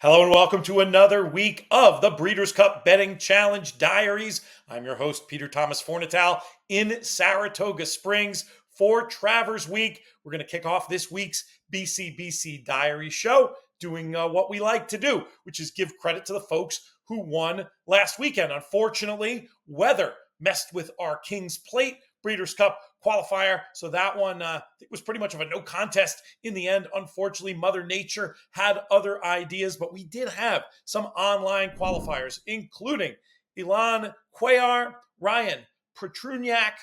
Hello and welcome to another week of the Breeders' Cup Betting Challenge Diaries. I'm your host, Peter Thomas Fornital, in Saratoga Springs for Travers Week. We're going to kick off this week's BCBC Diary show doing what we like to do, which is give credit to the folks who won last weekend. Unfortunately, weather messed with our King's Plate Breeders' Cup qualifier. So that one it was pretty much of a no contest in the end. Unfortunately, Mother Nature had other ideas, but we did have some online qualifiers, including Ilan Cuellar, Ryan Petruniak,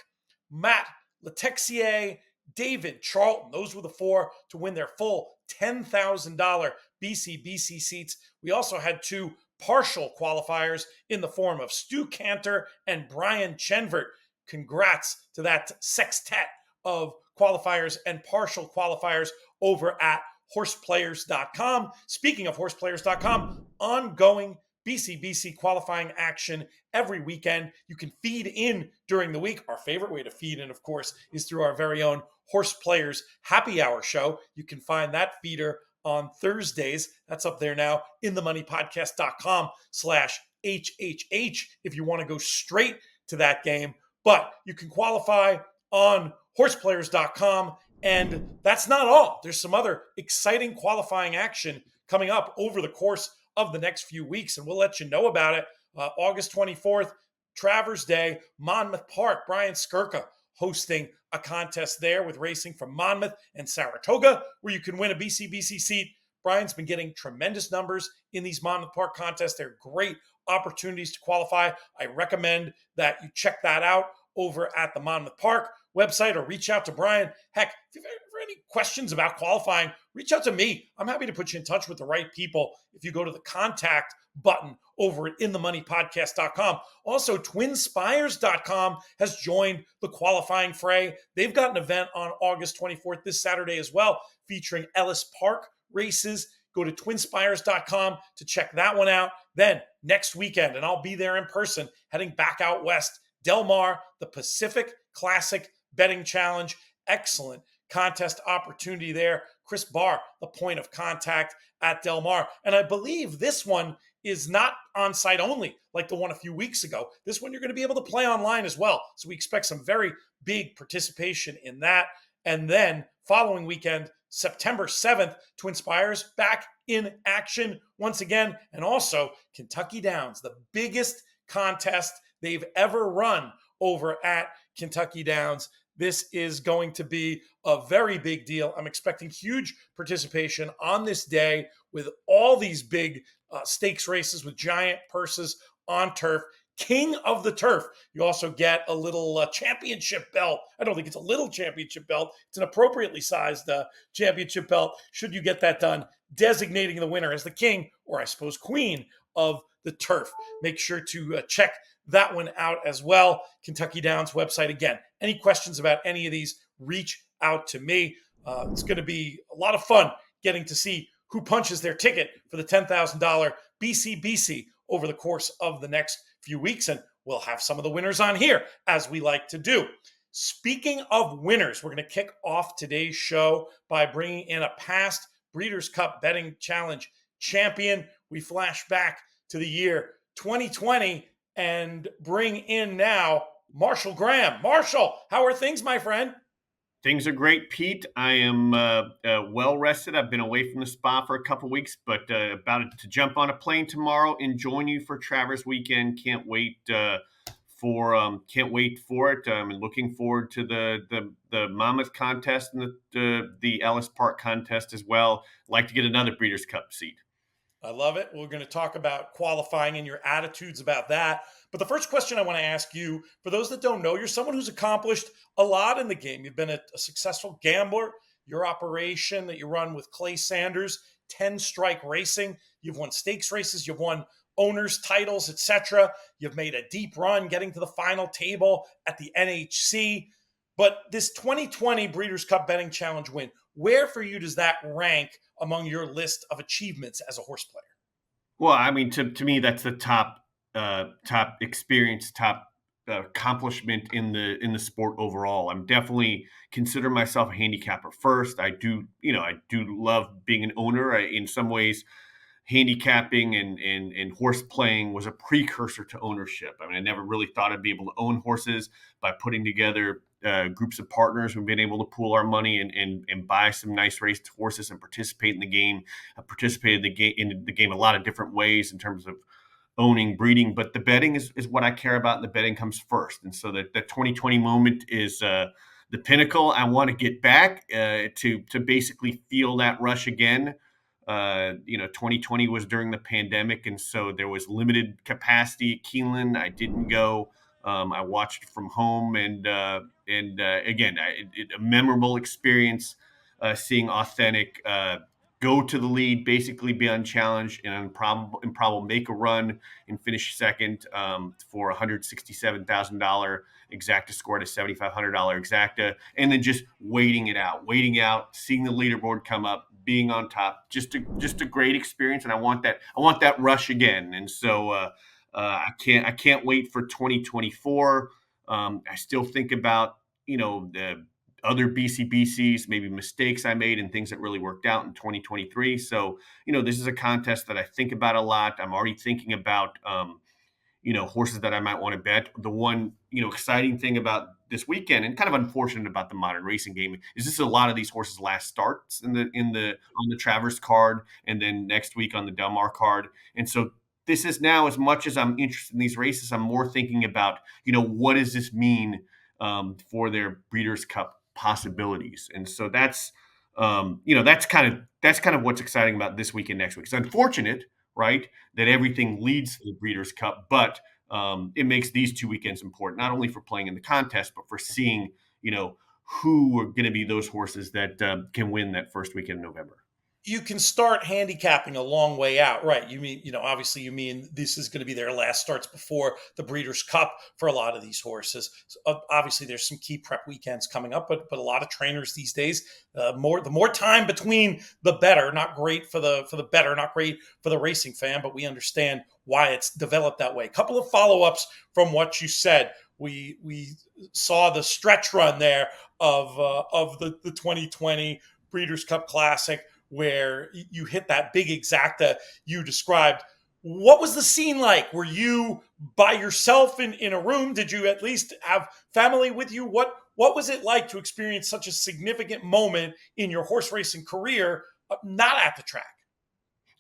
Matt Letexier, David Charlton. Those were the four to win their full $10,000 BCBC seats. We also had two partial qualifiers in the form of Stu Cantor and Brian Chenvert. Congrats to that sextet of qualifiers and partial qualifiers over at horseplayers.com. Speaking of horseplayers.com, ongoing BCBC qualifying action every weekend. You can feed in during the week. Our favorite way to feed in, of course, is through our very own Horse Players Happy Hour show. You can find that feeder on Thursdays. That's up there now in themoneypodcast.com/HHH if you want to go straight to that game. But you can qualify on horseplayers.com. And that's not all. There's some other exciting qualifying action coming up over the course of the next few weeks, and we'll let you know about it. August 24th, Travers Day, Monmouth Park. Brian Skirka hosting a contest there with racing from Monmouth and Saratoga, where you can win a BCBC seat. Brian's been getting tremendous numbers in these Monmouth Park contests. They're great opportunities to qualify. I recommend that you check that out over at the Monmouth Park website or reach out to Brian. Heck, if you've ever any questions about qualifying, reach out to me. I'm happy to put you in touch with the right people if you go to the contact button over at inthemoneypodcast.com. Also, twinspires.com has joined the qualifying fray. They've got an event on August 24th, this Saturday as well, featuring Ellis Park races. Go to twinspires.com to check that one out. Then next weekend, and I'll be there in person, heading back out west, Del Mar, the Pacific Classic Betting Challenge. Excellent contest opportunity there. Chris Barr, the point of contact at Del Mar. And I believe this one is not on site only like the one a few weeks ago. This one you're going to be able to play online as well. So we expect some very big participation in that. And then following weekend, September 7th, Twinspires back in action once again. And also Kentucky Downs, the biggest contest they've ever run over at Kentucky Downs. This is going to be a very big deal. I'm expecting huge participation on this day with all these big stakes races with giant purses on turf. King of the Turf. You also get a little championship belt. I don't think it's a little championship belt. It's an appropriately sized championship belt, should you get that done, designating the winner as the king, or I suppose queen, of the turf. Make sure to check that one out as well. Kentucky Downs website. Again, any questions about any of these, reach out to me. It's going to be a lot of fun getting to see who punches their ticket for the $10,000 BCBC over the course of the next few weeks. And we'll have some of the winners on here, as we like to do. Speaking of winners, we're going to kick off today's show by bringing in a past Breeders' Cup Betting Challenge champion. We flash back to the year 2020 and bring in now Marshall Gramm. Marshall, how are things, my friend? Things are great, Pete. I am well rested. I've been away from the spa for a couple weeks, but about to jump on a plane tomorrow and join you for Travers weekend. Can't wait for it. I'm looking forward to the Monmouth contest and the Ellis Park contest as well. Like to get another Breeders' Cup seat. I love it. We're going to talk about qualifying and your attitudes about that. But the first question I want to ask you, for those that don't know, you're someone who's accomplished a lot in the game. You've been a successful gambler. Your operation that you run with Clay Sanders, 10 Strike Racing. You've won stakes races. You've won owners titles, etc. You've made a deep run getting to the final table at the NHC. But this 2020 Breeders' Cup Betting Challenge win, where for you does that rank among your list of achievements as a horse player? Well, I mean, to me, that's the top experience, top accomplishment in the sport overall. I'm definitely consider myself a handicapper first. I do love being an owner. In some ways, handicapping and horse playing was a precursor to ownership. I mean, I never really thought I'd be able to own horses by putting together groups of partners who've been able to pool our money and buy some nice raced horses and participate in the game. I participated in the game a lot of different ways in terms of owning, breeding, but the betting is what I care about. And the betting comes first. And so the 2020 moment is the pinnacle. I want to get back to basically feel that rush again. 2020 was during the pandemic, and so there was limited capacity at Keeneland. I didn't go. I watched from home, and again, a memorable experience, seeing Authentic go to the lead, basically be unchallenged, and improbable make a run and finish second for $167,000 exacta score at a $7,500 exacta, and then just waiting out, seeing the leaderboard come up, being on top, just a great experience, and I want that rush again, and so I can't wait for 2024. I still think about the other BCBCs, maybe mistakes I made and things that really worked out in 2023. So, this is a contest that I think about a lot. I'm already thinking about, horses that I might want to bet. The one, exciting thing about this weekend and kind of unfortunate about the modern racing game is this is a lot of these horses last starts on the Travers card and then next week on the Del Mar card. And so this is now, as much as I'm interested in these races, I'm more thinking about, what does this mean for their Breeders' Cup possibilities? And so that's kind of what's exciting about this week and next week. It's unfortunate, right, that everything leads to the Breeders' Cup, but it makes these 2 weekends important, not only for playing in the contest, but for seeing, who are going to be those horses that can win that first weekend in November. You can start handicapping a long way out, right? You mean, obviously you mean this is going to be their last starts before the Breeders' Cup for a lot of these horses. So, obviously there's some key prep weekends coming up, but a lot of trainers these days, the more time between, the better. Not great for the better, not great for the racing fan, but we understand why it's developed that way. A couple of follow-ups from what you said. We saw the stretch run there of the 2020 Breeders' Cup Classic, where you hit that big exacta you described. What was the scene like? Were you by yourself in a room? Did you at least have family with you? What was it like to experience such a significant moment in your horse racing career, not at the track?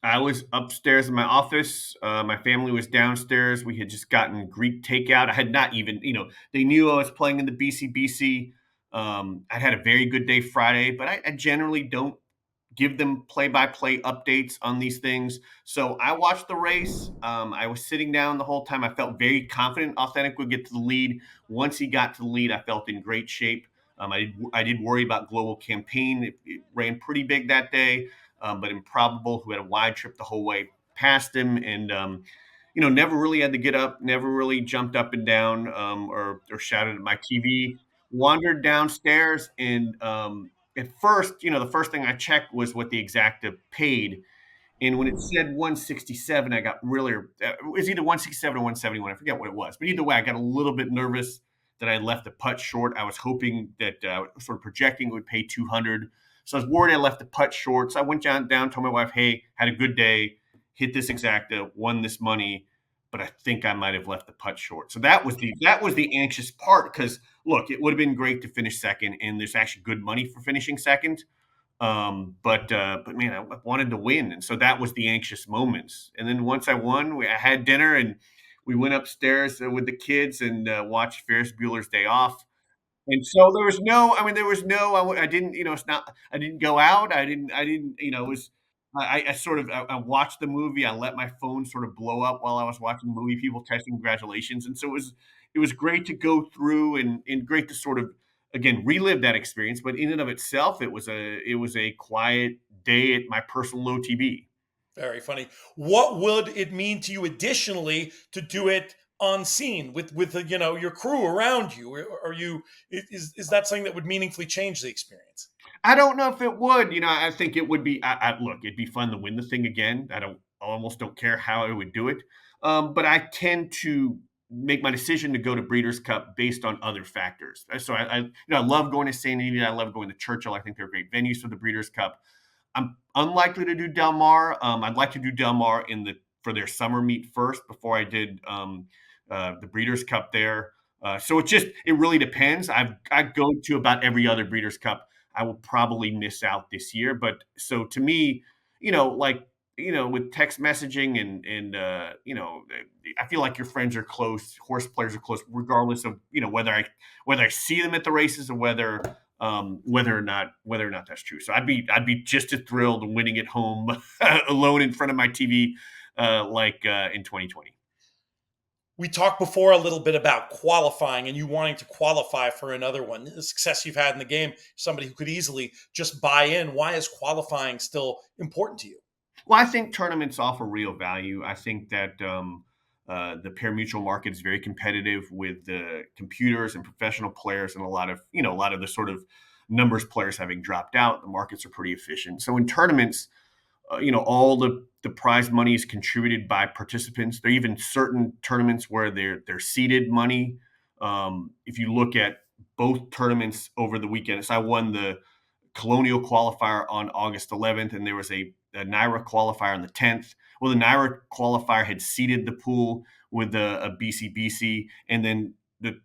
I was upstairs in my office. My family was downstairs. We had just gotten Greek takeout. I had not even, they knew I was playing in the BCBC. I'd had a very good day Friday, but I generally don't give them play-by-play updates on these things. So I watched the race. I was sitting down the whole time. I felt very confident Authentic would get to the lead. Once he got to the lead, I felt in great shape. I did worry about Global Campaign. It ran pretty big that day, but Improbable, who had a wide trip the whole way, passed him, and never really had to get up, never really jumped up and down or shouted at my TV. Wandered downstairs and at first, the first thing I checked was what the exacta paid. And when it said 167, I got really, it was either 167 or 171. I forget what it was. But either way, I got a little bit nervous that I had left the putt short. I was hoping that, sort of projecting it would pay 200. So I was worried I left the putt short. So I went down, told my wife, hey, had a good day, hit this exacta, won this money, but I think I might have left the putt short. So that was the anxious part, because look, it would have been great to finish second, and there's actually good money for finishing second. But man, I wanted to win, and so that was the anxious moments. And then once I won, I had dinner and we went upstairs with the kids and watched Ferris Bueller's Day Off. And so I didn't, it's not, I didn't go out. I didn't, it was, I sort of, I watched the movie. I let my phone sort of blow up while I was watching the movie, people texting congratulations. And so it was great to go through and great to sort of, again, relive that experience. But in and of itself, it was a quiet day at my personal OTB. Very funny. What would it mean to you additionally to do it on scene with your crew around you? Are you is that something that would meaningfully change the experience? I don't know if it would. I think it would be. Look, it'd be fun to win the thing again. I almost don't care how I would do it. But I tend to make my decision to go to Breeders' Cup based on other factors. So I love going to St. Anita. I love going to Churchill. I think they're great venues for the Breeders' Cup. I'm unlikely to do Del Mar. I'd like to do Del Mar for their summer meet first before I did the Breeders' Cup there. So it really depends. I go to about every other Breeders' Cup. I will probably miss out this year, but so to me, with text messaging and I feel like your friends are close, horse players are close, regardless of whether I see them at the races or whether or not that's true. So I'd be just as thrilled winning at home alone in front of my TV in 2020. We talked before a little bit about qualifying and you wanting to qualify for another one. The success you've had in the game, somebody who could easily just buy in. Why is qualifying still important to you? Well, I think tournaments offer real value. I think that the pari-mutuel market is very competitive with the computers and professional players, and a lot of the sort of numbers players having dropped out. The markets are pretty efficient. So in tournaments, all the prize money is contributed by participants. There are even certain tournaments where they're seeded money. If you look at both tournaments over the weekend, so I won the Colonial qualifier on August 11th, and there was a NYRA qualifier on the 10th. Well, the NYRA qualifier had seeded the pool with a BCBC, and then the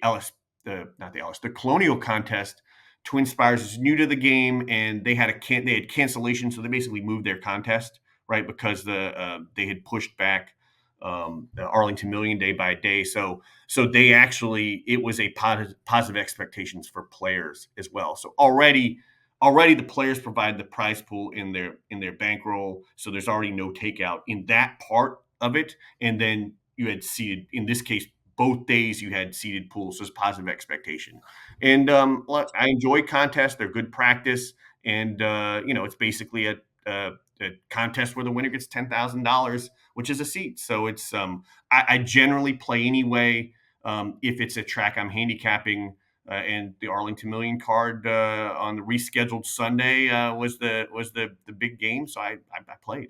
LS, not the LS, the Colonial contest. Twin Spires is new to the game, and they had cancellation, so they basically moved their contest, right, because they had pushed back the Arlington Million Day by a day. So it was a positive expectations for players as well. So already the players provide the prize pool in their bankroll. So there's already no takeout in that part of it. And then you had seeded, in this case, both days you had seeded pools. So it's positive expectation. And I enjoy contests. They're good practice. And, it's basically a contest where the winner gets $10,000, which is a seat. So it's I generally play anyway. If it's a track I'm handicapping, and the Arlington Million card on the rescheduled Sunday was the big game, so I played.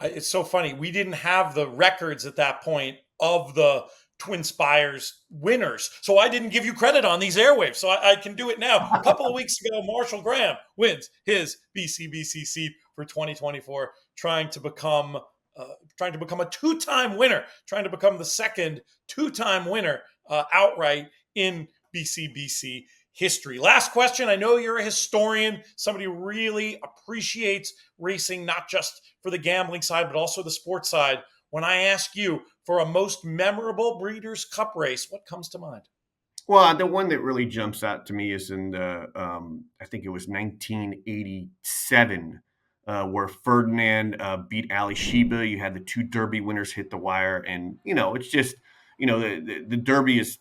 It's so funny. We didn't have the records at that point of the Twin Spires winners. So I didn't give you credit on these airwaves. So I can do it now. A couple of weeks ago, Marshall Gramm wins his BCBC seat for 2024, trying to become a two-time winner, trying to become the second two-time winner outright in BCBC history. Last question. I know you're a historian, somebody who really appreciates racing, not just for the gambling side, but also the sports side. When I ask you for a most memorable Breeders' Cup race, what comes to mind? Well, the one that really jumps out to me is in I think it was 1987, where Ferdinand beat Ali Sheba. You had the two Derby winners hit the wire, and it's just the Derby is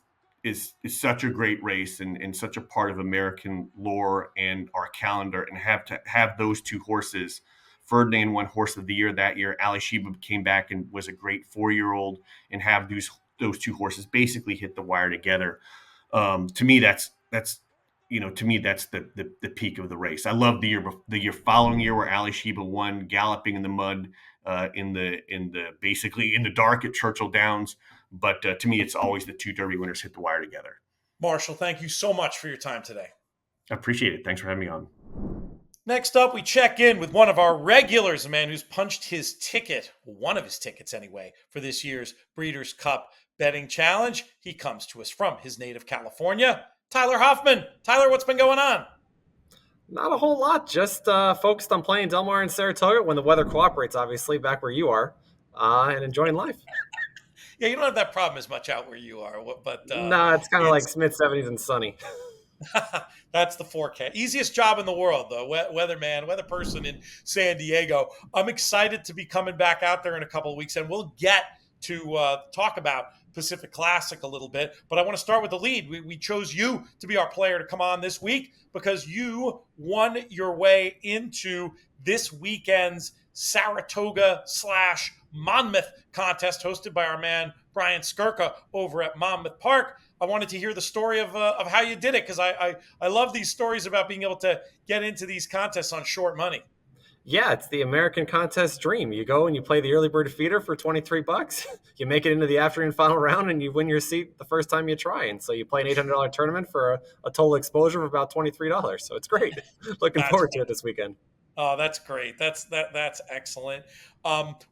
such a great race and such a part of American lore and our calendar, and have those two horses. Ferdinand won Horse of the Year that year. Ali Sheba came back and was a great 4-year-old, and have those two horses basically hit the wire together. To me, that's the peak of the race. I love the year following year where Ali Sheba won, galloping in the mud, in the basically in the dark at Churchill Downs. But to me, it's always the two Derby winners hit the wire together. Marshall, thank you so much for your time today. I appreciate it. Thanks for having me on. Next up, we check in with one of our regulars, a man who's punched his ticket, one of his tickets anyway, for this year's Breeders' Cup Betting Challenge. He comes to us from his native California, Tyler Hoffman. Tyler, what's been going on? Not a whole lot. Just focused on playing Del Mar and Saratoga when the weather cooperates, obviously, back where you are, and enjoying life. Yeah, you don't have that problem as much out where you are, but no, it's kind of like mid-70s and sunny. That's the forecast. Easiest job in the world, though. Weather person in San Diego. I'm excited to be coming back out there in a couple of weeks, and we'll get to talk about Pacific Classic a little bit. But I want to start with the lead. We chose you to be our player to come on this week because you won your way into this weekend's Saratoga / Monmouth contest hosted by our man Brian Skirka over at Monmouth Park. I wanted to hear the story of how you did it because I love these stories about being able to get into these contests on short money. Yeah, it's the American contest dream. You go and you play the early bird feeder for $23. You make it into the afternoon final round and you win your seat the first time you try. And so you play an $800 tournament for a total exposure of about $23. So it's great. Looking That's forward to it this weekend. Oh, that's great. That's excellent.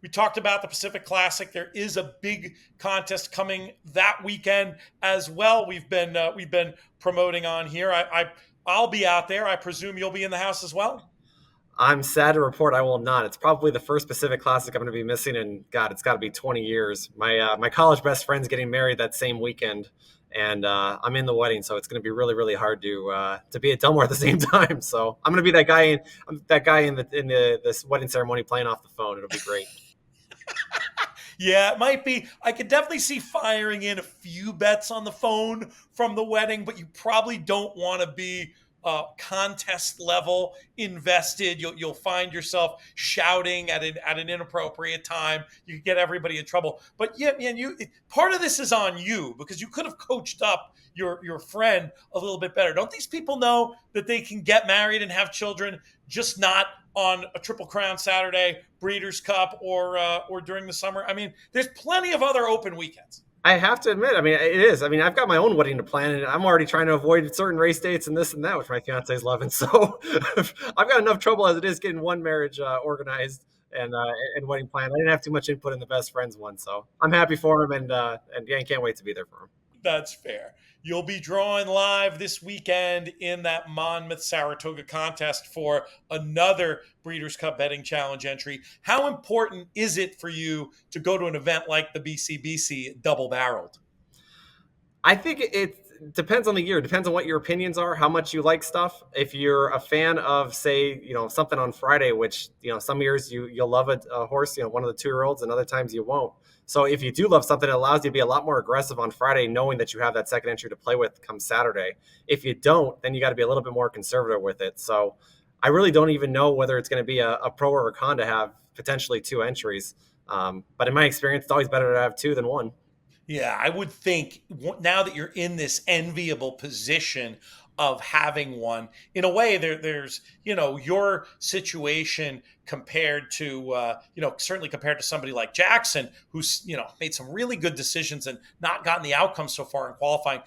We talked about the Pacific Classic. There is a big contest coming that weekend as well. We've been promoting on here. I'll be out there. I presume you'll be in the house as well. I'm sad to report I will not. It's probably the first Pacific Classic I'm going to be missing in, God, it's got to be 20 years. My college best friend's getting married that same weekend, and I'm in the wedding, so it's going to be really really hard to be at Delmar at the same time. So I'm going to be that guy in the this wedding ceremony playing off the phone. It'll be great. Yeah, it might be. I could definitely see firing in a few bets on the phone from the wedding, but you probably don't want to be contest level invested. You'll find yourself shouting at an inappropriate time. You could get everybody in trouble. But yeah, man, part of this is on you because you could have coached up your friend a little bit better. Don't these people know that they can get married and have children, just not on a Triple Crown Saturday, Breeders' Cup, or during the summer? I mean, there's plenty of other open weekends. I have to admit, I mean, it is. I mean, I've got my own wedding to plan, and I'm already trying to avoid certain race dates and this and that, which my fiance's loving. So I've got enough trouble as it is getting one marriage organized and wedding planned. I didn't have too much input in the best friends one, so I'm happy for him, and yeah, I can't wait to be there for him. That's fair. You'll be drawing live this weekend in that Monmouth Saratoga contest for another Breeders' Cup Betting Challenge entry. How important is it for you to go to an event like the BCBC double barreled? I think it depends on the year. It depends on what your opinions are, how much you like stuff. If you're a fan of, say, something on Friday, which, some years you'll love a horse, one of the 2-year-olds, and other times you won't. So if you do love something, it allows you to be a lot more aggressive on Friday, knowing that you have that second entry to play with come Saturday. If you don't, then you got to be a little bit more conservative with it. So I really don't even know whether it's going to be a pro or a con to have potentially 2 entries. But in my experience, it's always better to have 2 than 1. Yeah, I would think now that you're in this enviable position of having one, in a way, there's your situation compared to certainly compared to somebody like Jackson, who's made some really good decisions and not gotten the outcome so far in qualifying.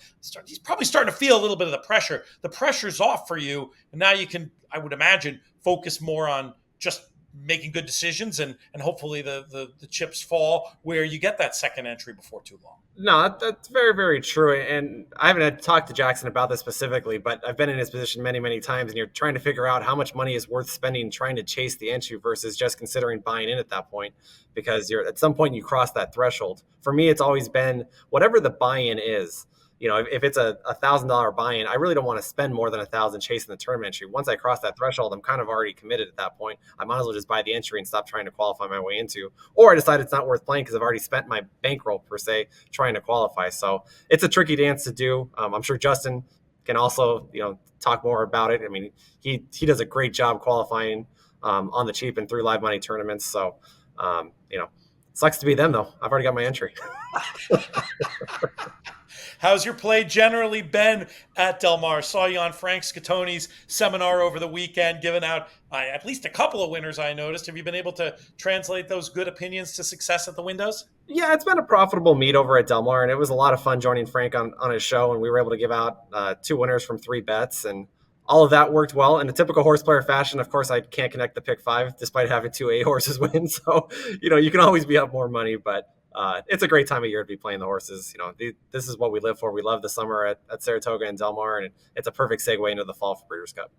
He's probably starting to feel a little bit of the pressure. The pressure's off for you, and now you can, I would imagine, focus more on just making good decisions, and hopefully the chips fall where you get that second entry before too long. No, that's very, very true. And I haven't had to talk to Jackson about this specifically, but I've been in his position many, many times, and you're trying to figure out how much money is worth spending trying to chase the entry versus just considering buying in at that point, because you're at some point you cross that threshold. For me, it's always been whatever the buy-in is. If it's a $1,000 buy-in, I really don't want to spend more than $1,000 chasing the tournament entry. Once I cross that threshold, I'm kind of already committed at that point. I might as well just buy the entry and stop trying to qualify my way into. Or I decide it's not worth playing because I've already spent my bankroll, per se, trying to qualify. So it's a tricky dance to do. I'm sure Justin can also, talk more about it. I mean, he does a great job qualifying on the cheap and through live money tournaments. So, sucks to be them, though. I've already got my entry. How's your play generally been at Del Mar? Saw you on Frank Scatoni's seminar over the weekend, giving out at least a couple of winners, I noticed. Have you been able to translate those good opinions to success at the windows? Yeah, it's been a profitable meet over at Del Mar, and it was a lot of fun joining Frank on his show, and we were able to give out 2 winners from 3 bets, and all of that worked well. In a typical horse player fashion, of course, I can't connect the pick 5 despite having 2 A horses win. So, you can always be up more money, but it's a great time of year to be playing the horses. This is what we live for. We love the summer at Saratoga and Del Mar, and it's a perfect segue into the fall for Breeders' Cup.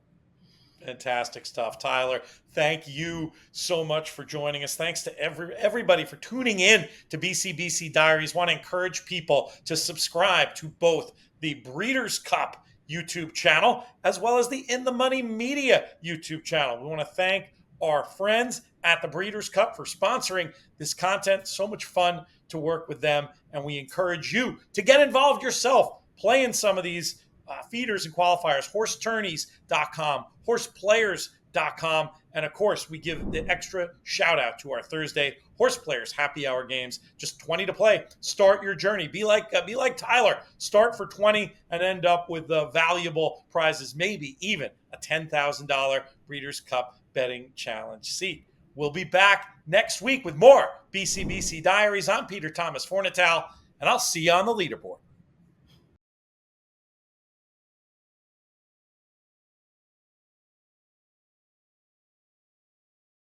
Fantastic stuff, Tyler. Thank you so much for joining us. Thanks to everybody for tuning in to BCBC Diaries. Want to encourage people to subscribe to both the Breeders' Cup YouTube channel as well as the In the Money Media YouTube channel. We want to thank our friends at the Breeders' Cup for sponsoring this content. So much fun to work with them, and we encourage you to get involved yourself, play in some of these feeders and qualifiers, horsetourneys.com, horseplayers.com, and of course, we give the extra shout out to our Thursday Horse Players Happy Hour games. Just 20 to play. Start your journey. Be like Tyler. Start for 20 and end up with valuable prizes, maybe even a $10,000 Breeders' Cup betting challenge seat. We'll be back next week with more BCBC Diaries. I'm Peter Thomas Fornatale, and I'll see you on the leaderboard.